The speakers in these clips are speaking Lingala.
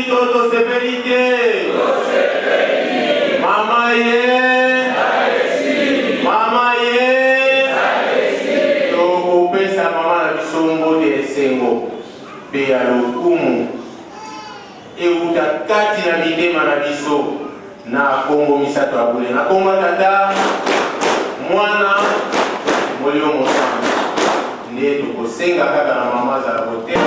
toto sepelite. Mama ye. Mama ye. Toko pesa mama na bisombo de sengo. Pe ya lokumu. Euta kati na mitema na biso. Na Kongo misato abule. Na Kongo tata. Mwana. Molio mosamba. Ndiye tukosenga kaka na mama za bote.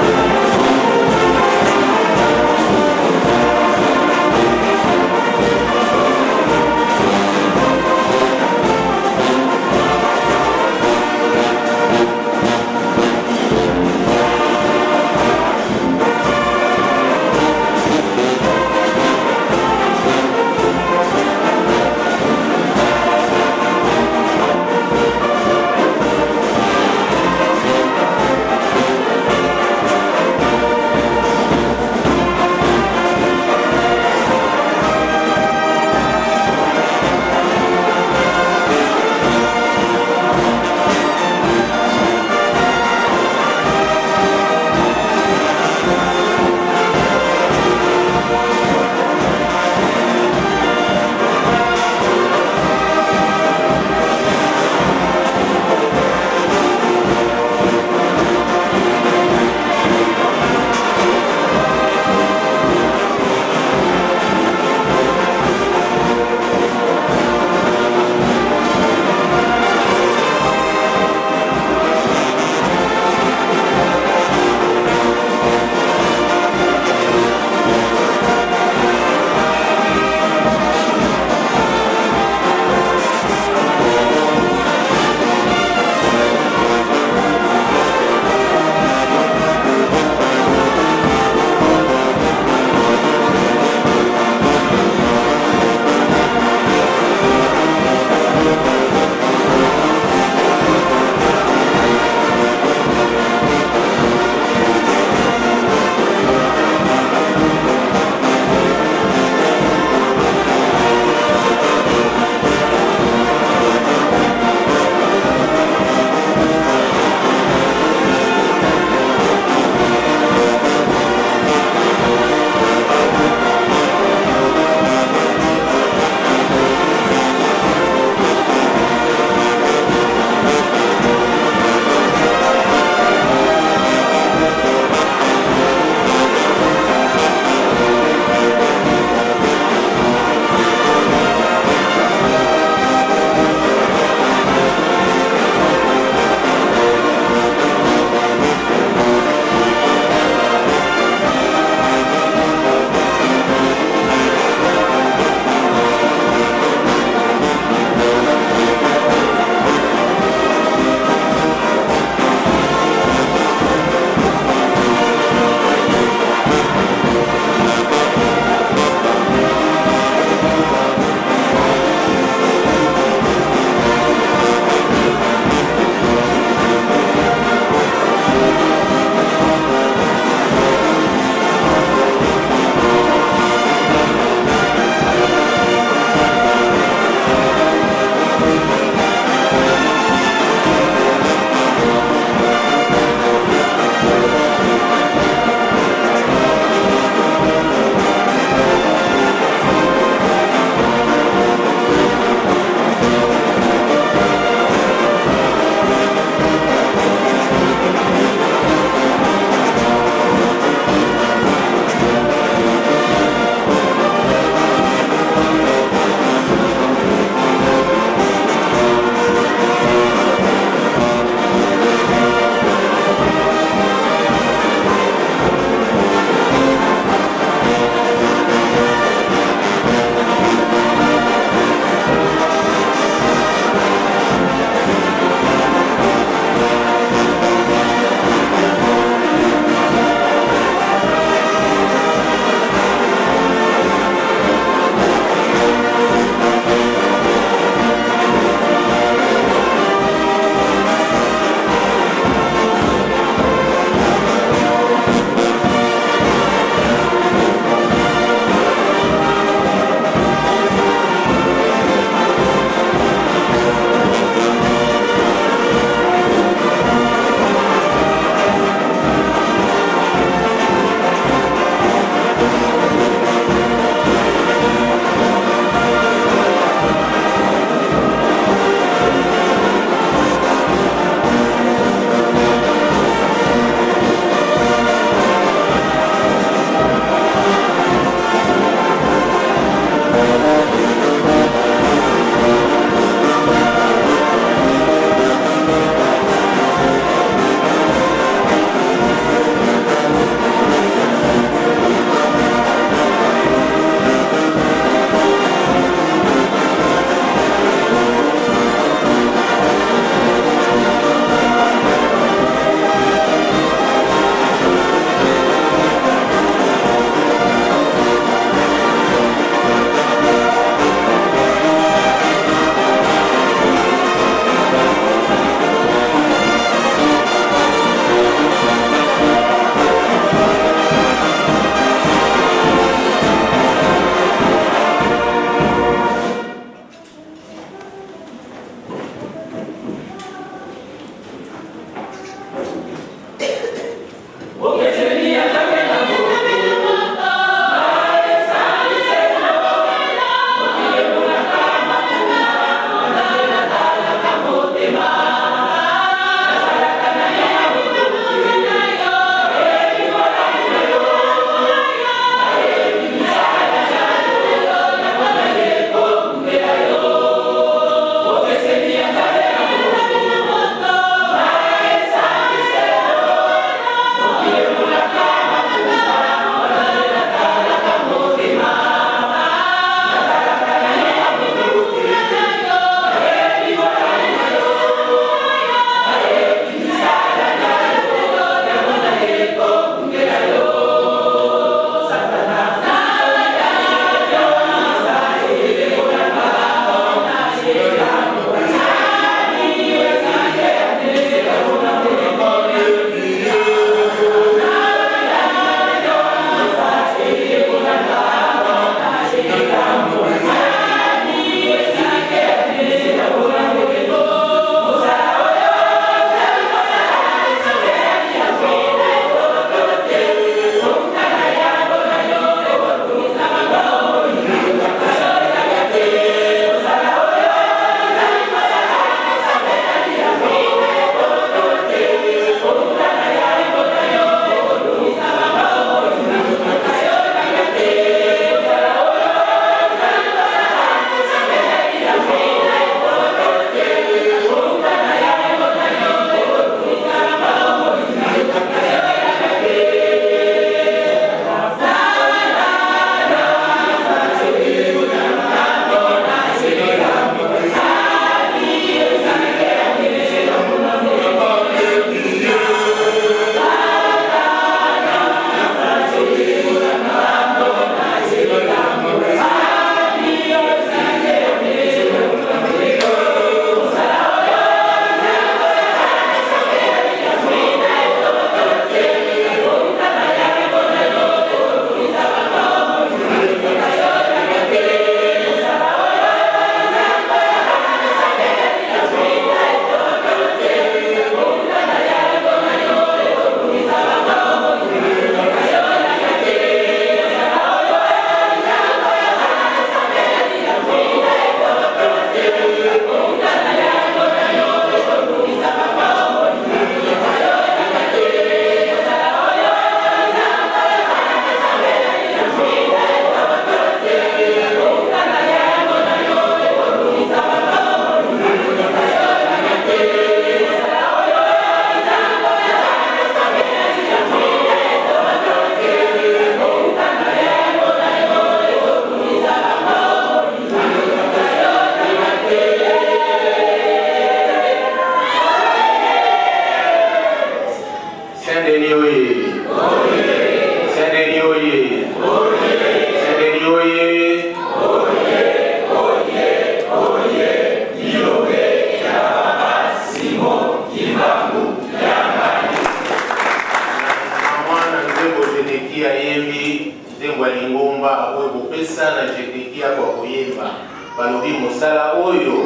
ayembi nzembo ya lingomba oyo kopesa na jetekia kwa koyemba balobi mosala oyo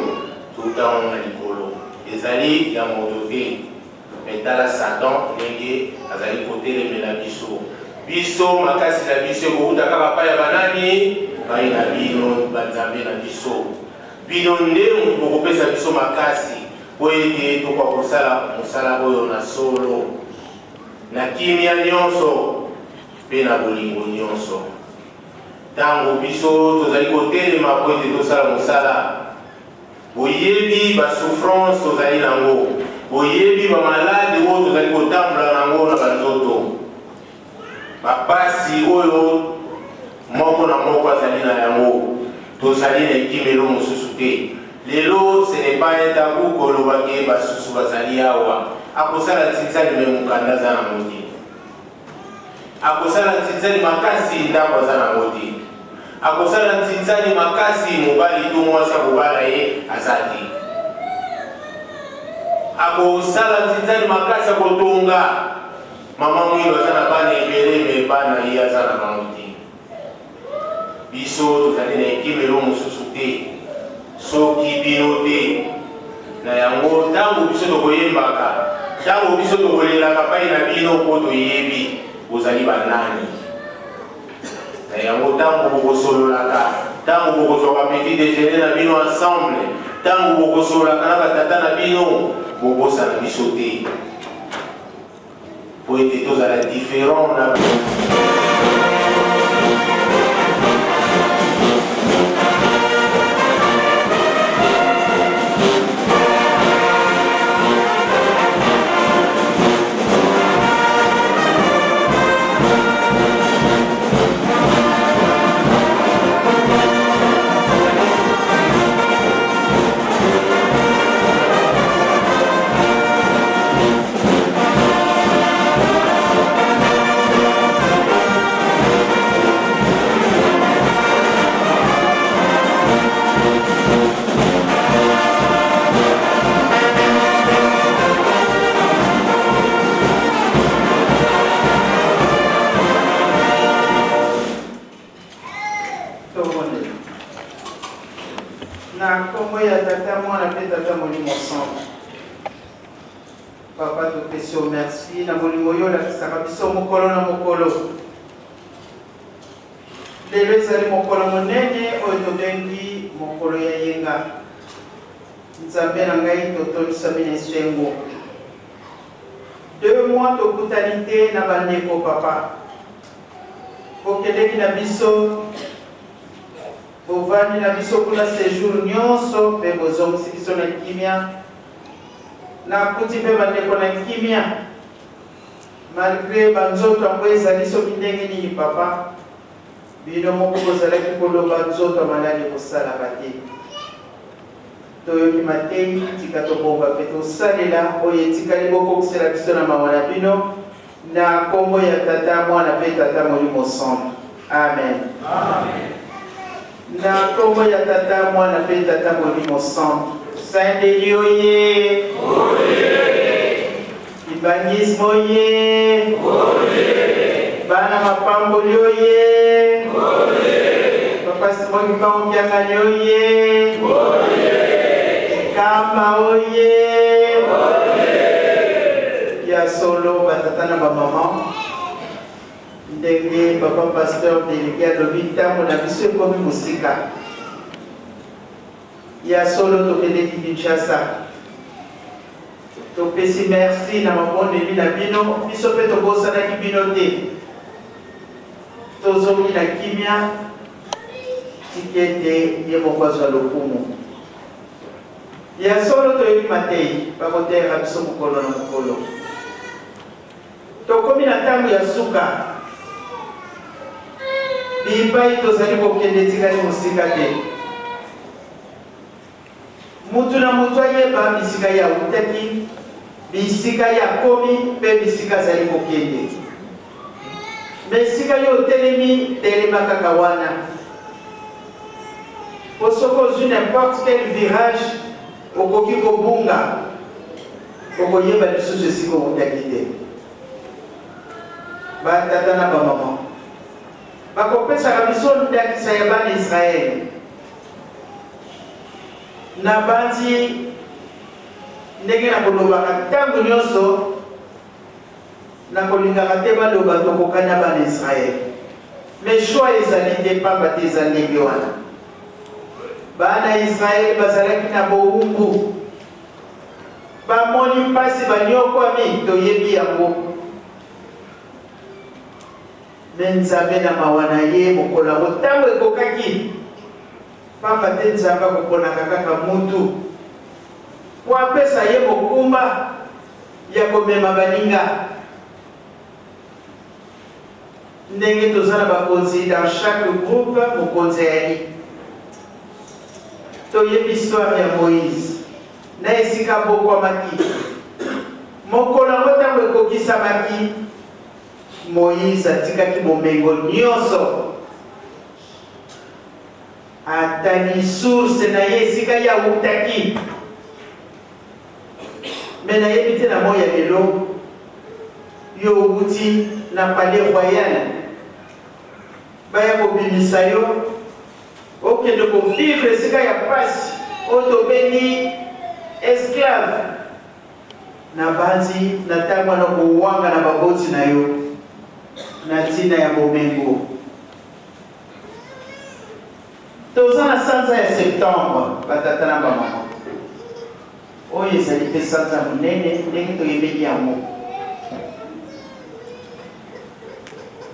tutaona likolo ezali ya moto te metala Satan ndenge azali kotelemela biso makasi na biso ekouta kaka pa ya banani bai na bino banzambe na biso bino nde moto bokopesa biso makasi po ete tokwa kosala mosala oyo na solo na kimia nyonso mpe na bolingo nyonso ntango biso tozali kotelema po ete tosala mosala boyebi basouffrance tozali nango boyebi bamaladi oyo tozali kotambola nango na banzoto bapasi oyo moko na moko azali na yango tozali na ekimelo mosusu te lelo ce n'est pas un tabou kolobaki basusu bazali awa akosala ntinzali me mokanda aza nango te akosala ntinzali makasi ndako aza nango te akosala ntinzali makasi mobali to mwasi akobala ye aza te akosala ntinzali makasi akotonga mama mwilo aza na bana ebele me bana ye aza na bango te biso tozali na ekimelo mosusu te soki bino te na yango ntango biso tokoyembaka ntango biso tokolelaka pai na bino mpo toyebi bozali banani na yango ntango bokosololaka ntango bokozwaka petit déjeuner na bino ensemble ntango bokosololaka na batata na bino bokosana biso te po ete tozala différent na Papa, te pèsons merci. Na molimoyo la kisakabiso mokolo na mokolo. Lelo ezali mokolo monene oyo tobengi mokolo ya yenga. Nzambe na ngai totonisami na esengo. 2 mois tokutani te na bandeko papa. Bokeleki na biso bovandi na biso kuna séjour nyonso mpe bozongisi biso na kimia nakuti mpe bandeko na kimia malgré banzoto yango ezali soki ndenge nini papa bino moko bozalaki koloba nzoto maladi kosalaka te toyoki matei tika tobomba mpe tosalela oyo etikali bokokisela biso na mawa na bino na kombo ya tata mwana mpe tata molimo santo amen, amen. Na kombo ya tata mwana mpe tata molimo santo Saint-Denis oye Ibangisme oye Bana mapamboli oye Papa Simon Kipangokiangani oye Kamba oye Ya solo batata na bamama ndenge papa pasteur délégué alobi ntango na biso ekomi mosika ya solo tokendeki Kinshasa topesi merci na mabondeli na bino biso mpe tobosanaki bino te tozongi na kimia tiki ete ye moko azwa lokumu ya solo toyebi matei bakoteyaka biso mokolo na mokolo tokomi na ntango ya suka bipai tozali kokende tikali mosika te mutu na mutu ayeba bisika ya utaki bisika ya komi mpe bisika azali kokende mesika yo telemi telema kaka wana po soki ozwi n'importe quel virage okoki kobunga okoyeba lisusu esika okutaki te batata na bamama bakopesa biso ndakisa ya bana Israel na banzi ndenge na kolobaka ntango nyonso na kolingaka te baloba tokokanya bana Israel mais choix ezali te pamba te eza ndenge wana bana Israel bazalaki na bowumbu bamoni mpasi banyokwami toyebi yango me Nzambe na mawa na ye mokolo yango ntango ekokaki pamba te Nzambe akoponaka kaka mutu po apesa ye mokumba ya komema baninga ndenge tozala bakonzi dans chaque groupe mokonzi ayali toyebi histoire ya Moïse na esika bokwamaki mokolo yango ntango ekokisamaki Moïse atikaki bomengo nyonso atali source na ye esika ya utaki me nayebi te na moi ya lelo yo uti na palais royal baya kobimisa yo okende kovivre esika ya pasi oyo tobengi esclave na banzi na ntango wana kowanga na baboti na yo na ntina ya bomengo toza na sanza ya septembre batata na bamama oyo ezali mpe sanza monene ndenge toyebeli yango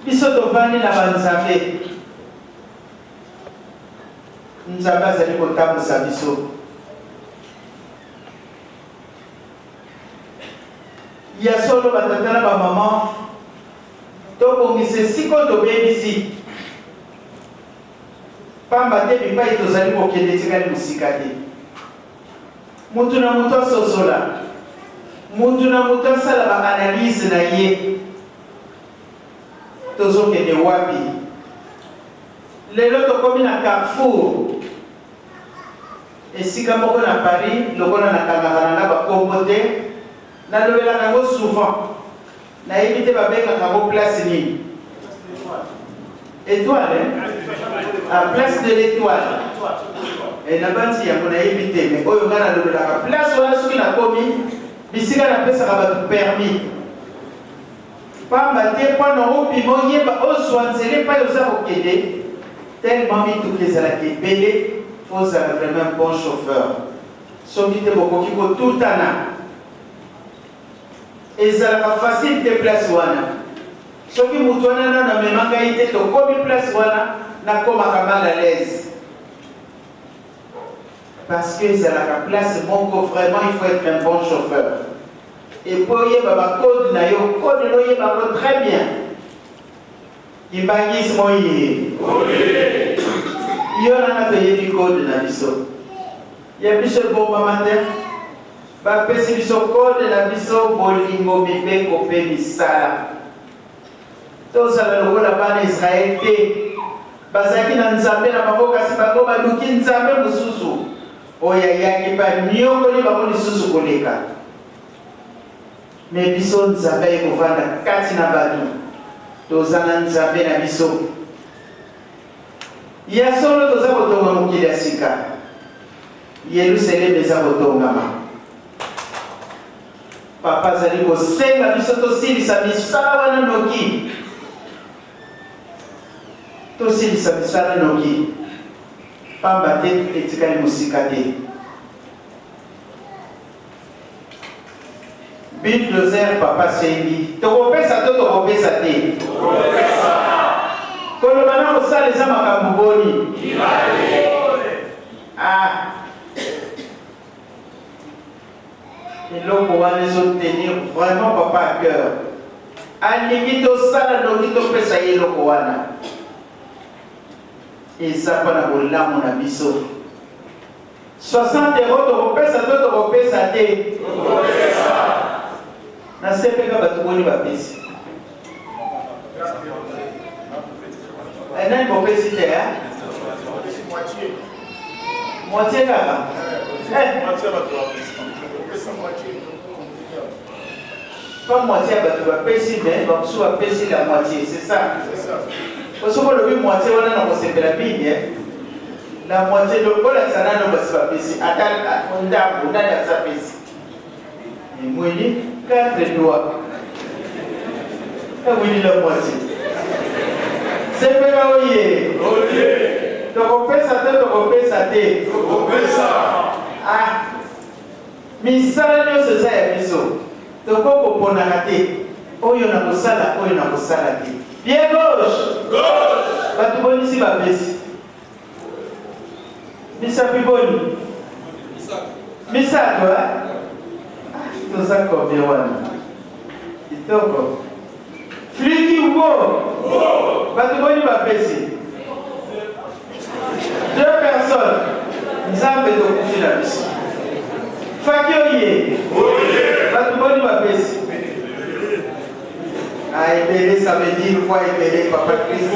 biso tovandi na banzambe Nzambe azali kotambusa biso ya solo batata na bamama tobongisa esika tobebisi pamba te bipai tozali kokende tikali mosika te mutu na mutu asosola mutu na mutu asala baanalyse na ye tozokende wapi lelo tokomi na Carrefour esika moko na Paris lokola nakangaka na bakombo te nalobelaka yango souvent nayebi te babengaka yango place nini étoile à place de l'étoile na banti yango nayebi te mais oyo nga nalobelaka place wana soki nakomi bisika napesaka bato permis pamba te mpona obima oyeba ozwa nzela epai oza kokende tellement mituka ezalaki ebele ozala vraiment un bon chauffeur soki te bokoki kotutana ezalaka facile te place wana soki mutu wana nano amemaka ye te tokomi place wana nakomaka mal à l'aise parce que ezalaka place moko vraiment il faut être un bon chauffeur et po oyeba bakode na yo kode no oyebango très bien ibangisi moye yo nanga toyebi kode na biso ya biso ebombama te bapesi biso kode na biso bolingo mibeko mpe misala tozala lokola bana Israel te bazalaki na Nzambe na bango kasi bango baluki Nzambe mosusu oyo ayaki banyokoli bango lisusu koleka me biso Nzambe ayekovanda kati na bato toza na Nzambe na biso ya solo toza kotonga mokili ya sika Yerusalemu eza kotongama papa azali kosenga biso tosilisa misala wana noki tosilisa misala noki pamba te etikali mosika te bulldozer papa sengi tokopesa to tokopesa te koloba na kosala eza makambo boni eloko wana ezotenir vraiment papa à cœur alingi tosala noki topesa ye eloko wana eza mpona bolamu na biso 60 € tokopesa to tokopesa te nasepeka bato boni bapesi nani bopesi te moitié kaka pas moitié à bato bapesi mais bamosusu bapesi la moitié c'est ça osoki olobi moitié wana na kosepela bini la moitié lokolakisa nano basi bapesi ata ndambo ndani aza pesi mwini 4 doigts ewini la moitié sepela oye tokopesa te tokopesa te misala nyonso eza ya biso tokokoponaka te oyo na kosala te pied gauche bato bonisi bapesi misapi boni misato toza combien wana kitoko fliki ubo bato boni bapesi 2 personnes nzambe tokufi na biso faki oye bato boni bapesi ebele ça veut dire quoi ebele papa Christ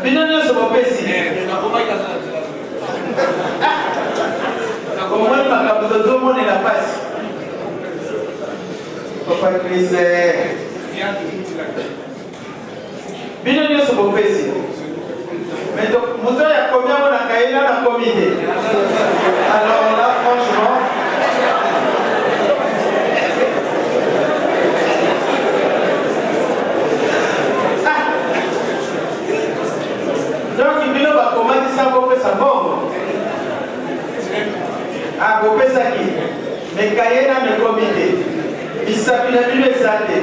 bino nyonso bopesi omoni makambo tozomonela pasi papa Christ bino nyonso bopesi mais moto ya komi amonaka ye na komi te alors là franchement donc bino bakomatisa kopesa bongo bopesaki mekaye na mekomi te misapi na bino eza te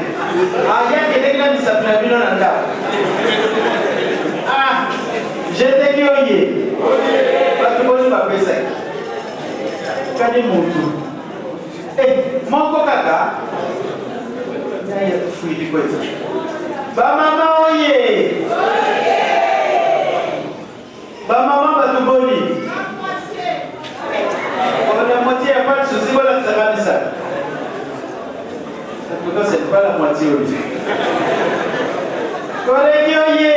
yakeleki na misapi na bino na ndako jeteki oye bato boni bapesaki kani mutu moko kaka fuidi kweza bamama oye bamama bato boni la moitié ya pas de souci bolakisaka misala pourtant c'est pas la moitié oye koleki oye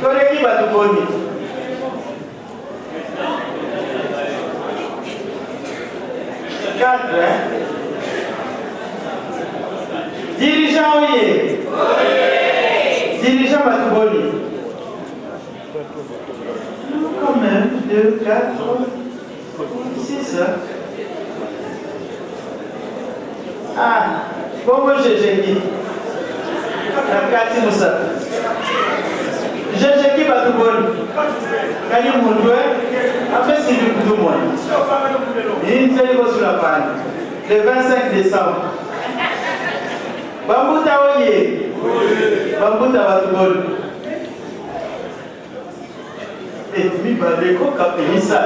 koleki bato boni dirigeant oye dirigeant bato boni quand même 2, 4, 6 bongo jejeki na kati musa jejeki bato boni kani mundu apesi bikutu mwana inzeli kosula pani le 25 décembre bambuta oye bambuta bato boni mibale kokapelisa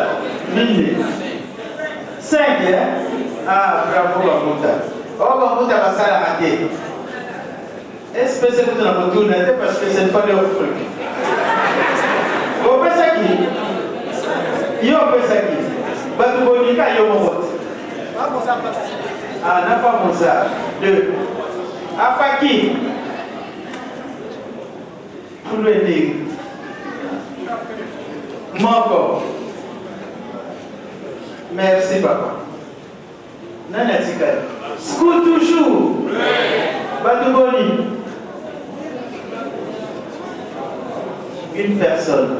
mine 5 bravo bambuta bambuta basalaka te espèce kutu na kotuna te parce que c'est pas leur truc opesaki yo opesaki bato bonika yo moko nafa mosa 2 apaki tulwendingi moko merci papa nani atikali school toujours bato boni une personne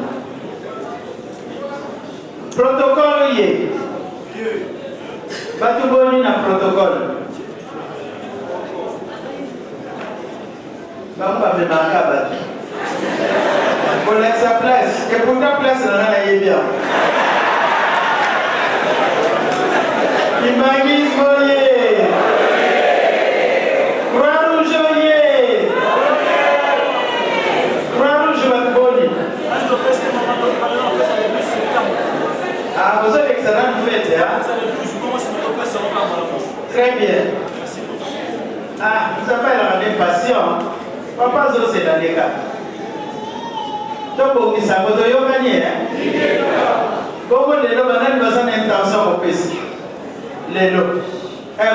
protocole ye bato boni na protocole bango bamemaka bato kolekisa place et pourtant place nanga na ye bien imagisme oye croix rouge oye croix rouge bato boni bozolekisa nanu fete très bien nous appelons des patients papa azosela leka tobongisa ngo toyokani bongo lelo banani baza na intention kopesi lelo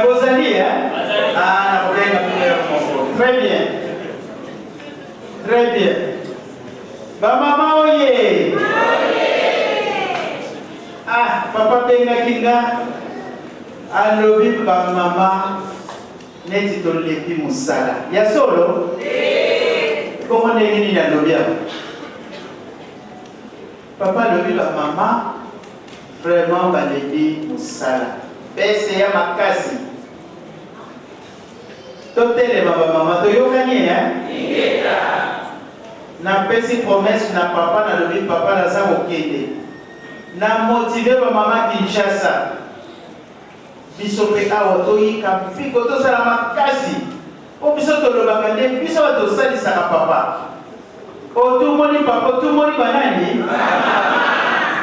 bozali nakobenga très bien très bien bamama oye papa bengaki nga alobi ba mama neti to lepi musala ya solo comment nini na lobia papa lobi ba mama vraiment ba lepi musala pese ya makasi totele ba mama to yokani na pesi promesse na papa na lobi papa na za okende na motiver ba mama Kinshasa biso pe awa toyika mpiko tosala makasi po biso tolobaka nde biso batosalisaka papa otumoni papa otumoni banani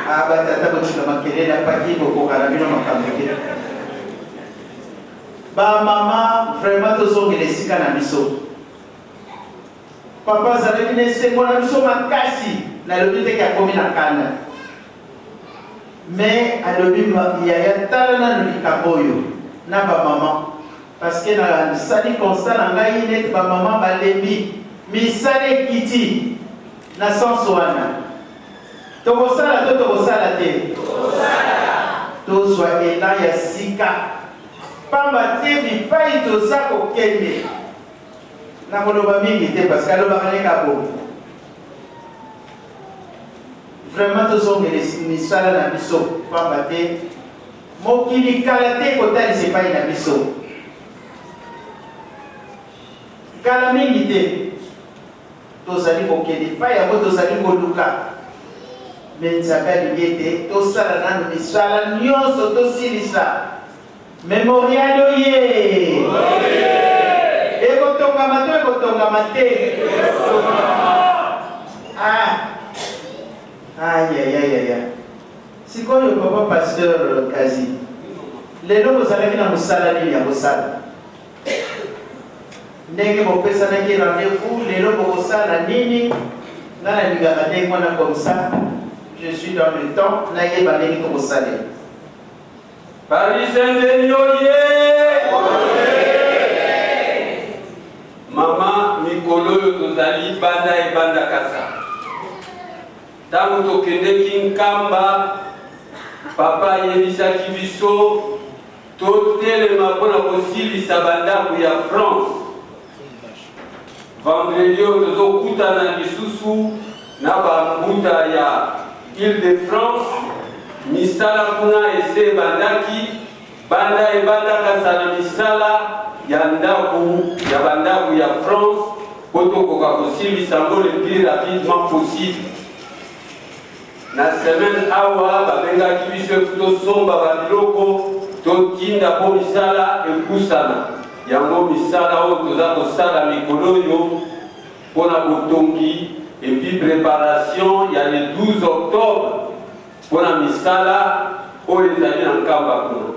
batata botika makelele apaki bokokana bino makambo te bamama vraiment tozongela esika na biso papa azalaki na esengo na biso makasi nalobi teke akomi na kanda mais alobi yaya tala nano likambo oyo na bamama parce que na sali constat na ngai neti bamama balembi misala ekiti na sens wana tokosala to tokosala te tozwa elan ya sika pamba te bipai toza kokende na koloba mingi te parce que alobaka ndenge boye vraiment tozongela misala na biso pamba te mokili kala te kotalisa epai na biso kala mingi te tozali kokende epai yango tozali koluka me nzambe alingi ete tosala nano misala nyonso tosilisa memorial oye ekotongama to ekotongama te Aïe. Si quoi le papa pasteur Kazi, les noms vous allez venir à Moussala, à Moussala. N'est-ce pas que ça n'est pas rendez-vous, les noms vous Moussala, Nini, dans la ligue, comme ça, je suis dans le temps, n'est-ce pas que vous Moussala. Paris Saint-Denis, Maman, Nicolo, Tozali, Banda et Banda Kassa. Tango tokendeki nkamba papa yebisaki biso totelema mpona kosilisa bandako ya France. Vendredi oyo tozokutana lisusu na bambuta ya Île-de-France misala kuna ese ebandaki banda ebandaka sana misala ya ndako ya bandako ya France po tokoka kosilisa ngo le plus rapidement possible. Na semaine awa babengaki biso tosomba babiloko totinda po misala ekusana yango misala oyo toza kosala mikolo oyo mpona botongi epi préparation ya le 12 octobre mpona misala oyo ezali na nkamba kuna.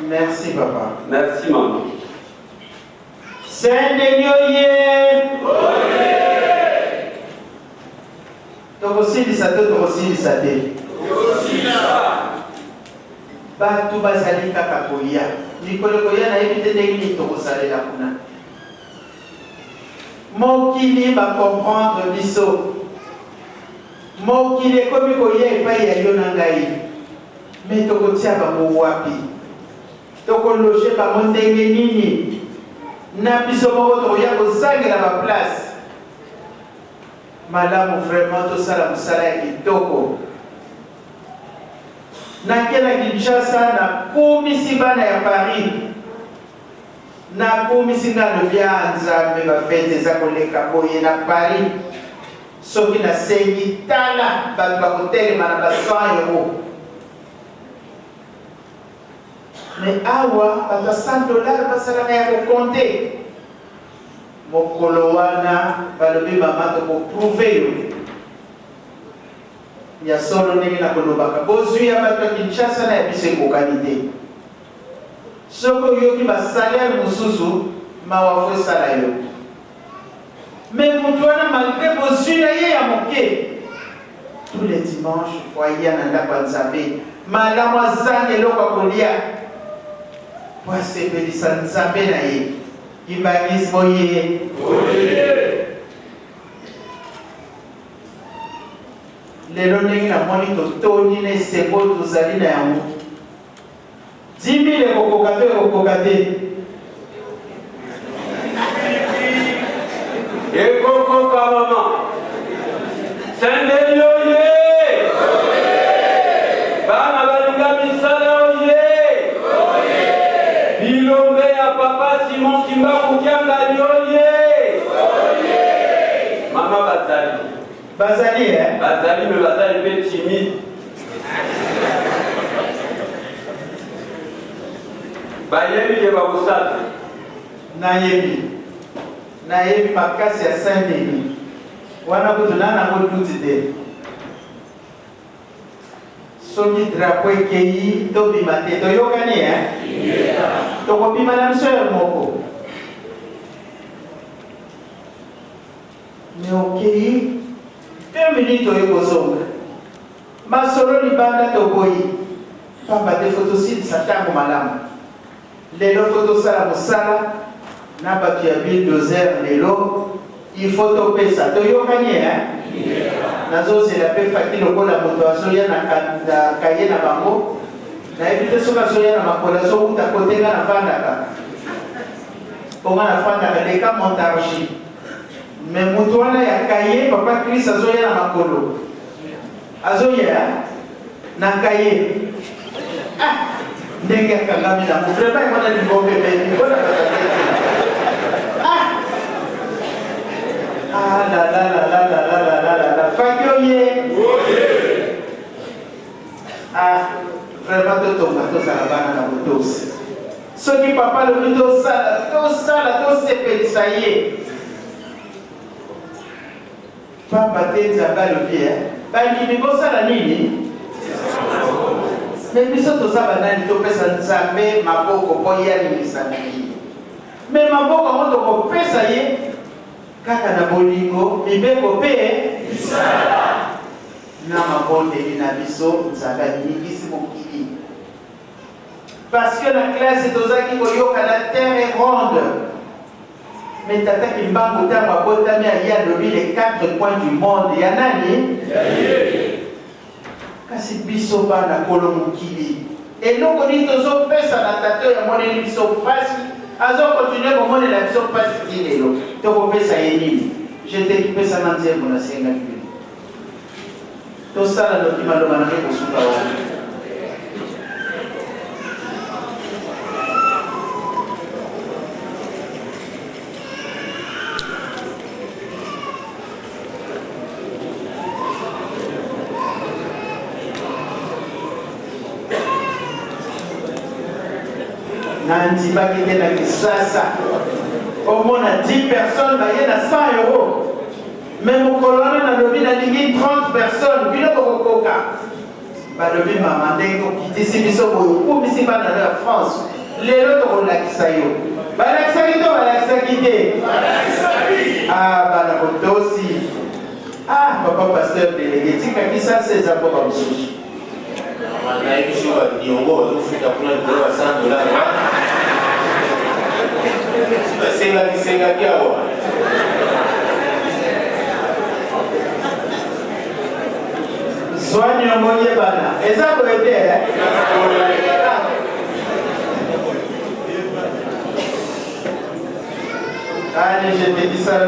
Merci papa. Merci maman. Saint-Denis tokosilisa te tokosilisa te bato bazali kaka koya mikolo koya nayebi te ndenge nini tokosalela kuna mokili bakomprendre biso mokili ekomi koya epai ya yo na ngai me tokotia bango wapi tokologe bango ndenge nini na biso moko tokoya kozangela baplace malamu vraiment tosala mosala ya kitoko nakela Kinshasa nakumisi bana ya Paris nakumisi ngano bya Nzambe bafete eza koleka boye na Paris soki nasengi tala bato bakotelema na ba 100 €. Mais awa bato $100 basalaka ya kokonte mokolo wana balobi mama tokoprouve yo ya solo ndenge nakolobaka bozwi ya bato ya Kinshasa na ya biso ekokani te soki oyoki basalaire mosusu mawa fo esala yo me moto wana malgré bozwi na ye ya moke tous les dimanches foya na ndako ya Nzambe malamu azanga eloko akolia po asepelisa Nzambe na ye ibangismo ye lelo ndenge namoni totoni na esengo tozali na yango kokate. Ekokoka mama. Sendeli oye. Bana balinga misala oye. Bilombe ya papa Simon Kimbaku Kiangali oye. Mama bazali. Bazali Bazali mais bazali peu timide. Bayebi ke babosala. Nayebi makasi ya Saint-Denis. Wana kutunana ngo tutite. Soki drapeau ekei tobima te toyokani tokobima na biso ya moko. Me okei 2 minutes oyekozonga masolo libanda toboyi pamba te fotosilisa ntango malamu. Lelo fotosala mosala na bato ya bulldozer lelo il faut topesa toyokani nazozela mpe faki lokola moto azoya na kaye na bango nayebi te soki azoya na makolo azowuta kote nga nafandaka mpo nga nafandaka leka montargie me moto wana ya kaye papa Chris azoya na makolo azoya na kaye ndenge akangami na mo vraimen emona libombe bebi mpona faki oye vraiment totonga tozala bana na botosi soki papa lobi tosala tosepelisa ye papa te nzambe alobi bandimi bosala nini me biso toza banani topesa nzambe maboko mpo ye alimisa nini me maboko yango tokopesa ye kaka na bolingo mibeko mpe na mabondeli na biso nzambe alimikisi mokili parce que la classe tozaki koyoka la terre est ronde mais tataki mbangu ntango abotami aye alobi les 4 coins du monde ya nani kasi biso bana kolo mokili eloko nini tozopesa na tate oyo amoneli biso mpasi azokontinue komonela biso mpasi ti lelo tokopesa ye nini jete kipesa na nzembo nasengaki bino tosala noki maloba na mpe kosuka wana nandimaki te na kisasa omona 10 personnes baye na 100 euros me mokolo wana nalobi nalingi 30 personnes bino bokokoka balobi mama ndenge okitisi biso boye okumisi bana ya France lelo tokolakisa yo balakisaki to balakisaki te bana botosi papa pasteur délégué tikaki sasa eza mpoka mosusu nayebi so badiongo bazofika kuna likolo ya $100 basengaki awa zwani yango yebana eza boye te allez je te dis ça là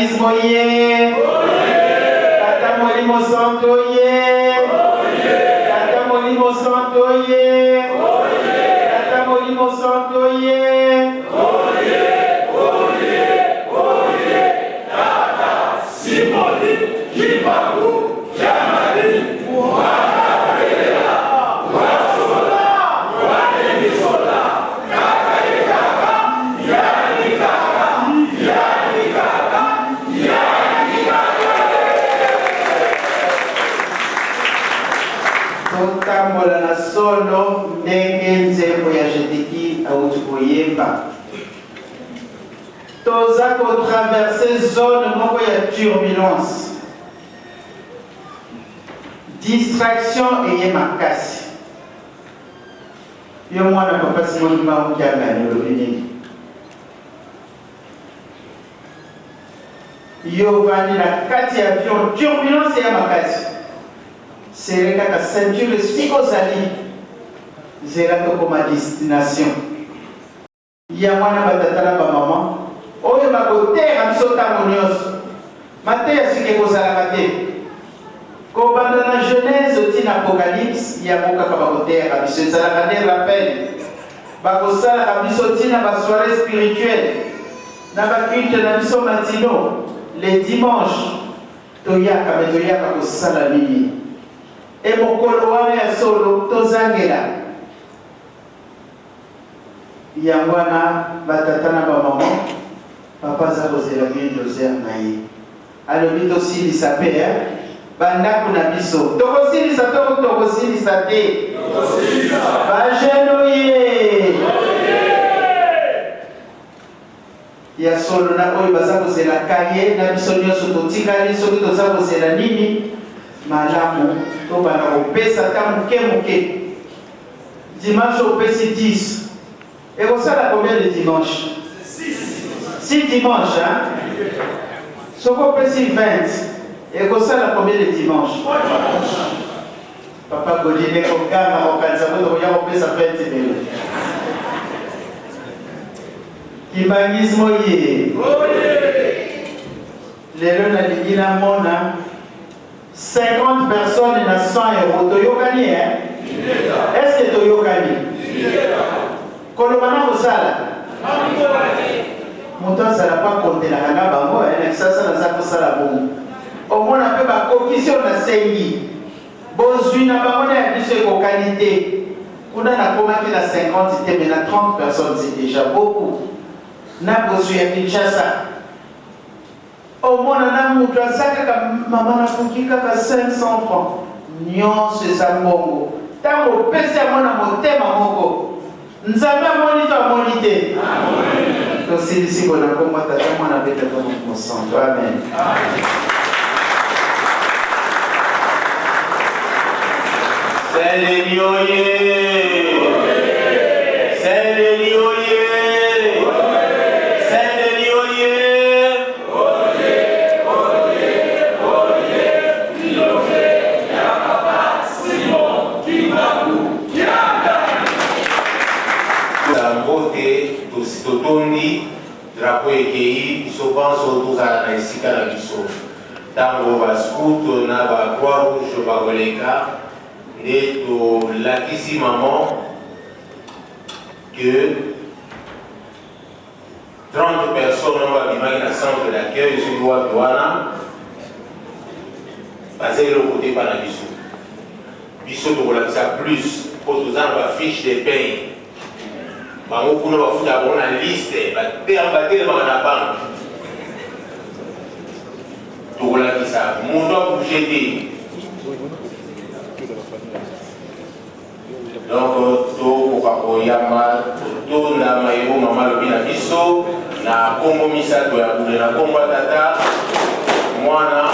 Kimbangismo ye. Tata Molimo Santo ye. Tata Molimo Santo ye. Tata Molimo Santo ye. Tata Simoni Kimbangu Jamali Totambola na solo ndenge nzembo ya Jedeki autukoyemba. Toza ko traverser zone moko ya turbulence. Distraction eye makasi. Yo mwana papa Simon Mamukianga ni lobini. Yo vani na kati ya avion turbulence ya makasi. C'est la ceinture psychosali. C'est là que comme destination. Il y a moi na maman. Oyo makote amsota monios. Mate ya sike kozala mate. Ko banda na Genèse tin Apocalypse, il y a moka kabakote amsota la kane rappel. Bakosala kabiso tina ba soirée spirituelle. Na ba culte na biso matino les dimanches. Toyaka betoyaka kosala nini. Et mon coloine est solo, tozangela. Yangwana, batatana ba maman, papa za kozela bien doser naïe. Alors vite aussi il s'appelle, banda kuna biso. Tokosili sa tokosili sa te. Ba genoye. Ya solo na oyo baza kozela kaye na biso nyoso totikali soki toza kozela nini malamu. On va opérer ça dimanche on pèse 10 et on sait la combien de dimanches 6 dimanches hein ce qu'on pèse 20 et on sait la combien de dimanches papa Godine comme gamme on pense ça on pèse 20 Kimbangismo ye lelo na ligina mona 50 personnes na 100 euros. Toyokani, hein? Est-ce que Toyokani? Kolomana Moussala? Montant, ça n'a pas compté la Hana Bango, hein? Ça n'a pas ça bon. Au moins, on peut pas coquiller na sengi. Bozui na Bango, na biso ko qualité. On a commencé la 50, mais la 30 personnes, c'est déjà beaucoup. Na Bozui à Kinshasa. Au moins, on a un maman a foutu 500 francs. Nyon, c'est ça, bongo. Tant que pèse à mon amoté, maman. Nous avons monité. Donc, c'est ici qu'on a commencé à mon avec mon sang. Amen. C'est les lioyers. C'est les lioyers. Totondi drapeau ekei biso banso tozala na esika na biso ntango bascout na ba croix rouge bakoleka nde tolakisi maman que 30 personnes oyo babimaki na centre d'accueil soki wapi wana baza eloko te mpa na biso biso tokolakisa plus mpo toza na bafiche de paye bango kuna bafuta bango na liste batelemaka na banke tokolakisa moto abouge te donc tokoka koyamba totonda mayebo mama alobi na biso na kombo misato ya bule na kombo ya tata mwana